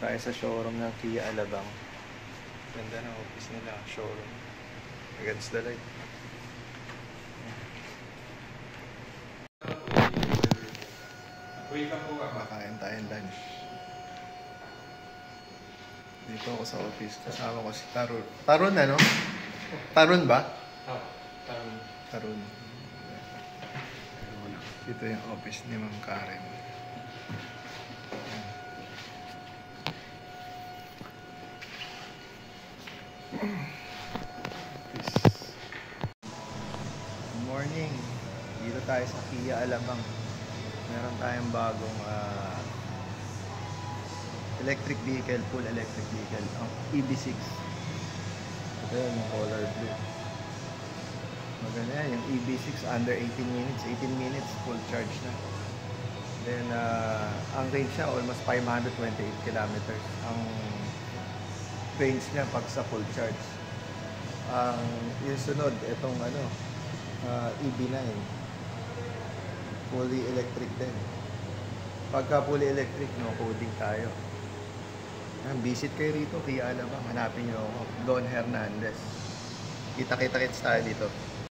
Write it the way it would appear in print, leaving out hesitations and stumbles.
Tayo sa showroom ng Kia Alabang. Ganda ng office nila, showroom. Against the light. Makain tayong lunch. Dito ako sa office. Kasama ko si Tarun. Tarun ano? Tarun ba? Tarun. Tarun. Dito yung office ni Ma'am Karen. Good morning. Dito tayo sa Kia Alabang. Meron tayong bagong electric vehicle, full electric vehicle, ang EB6. Ito yun, yung color blue. Maganda yan, yung EB6 under 18 minutes. 18 minutes, full charge na. Then, ang range niya, almost 528 kilometers. Ang range niya pag sa full charge. Yung sunod, itong EB9. Fully electric din. Pagka fully electric, no coding tayo. Visit kayo rito, Kia Alabang. Hanapin nyo ako. Don Hernandez. Kita-kita-kits tayo dito.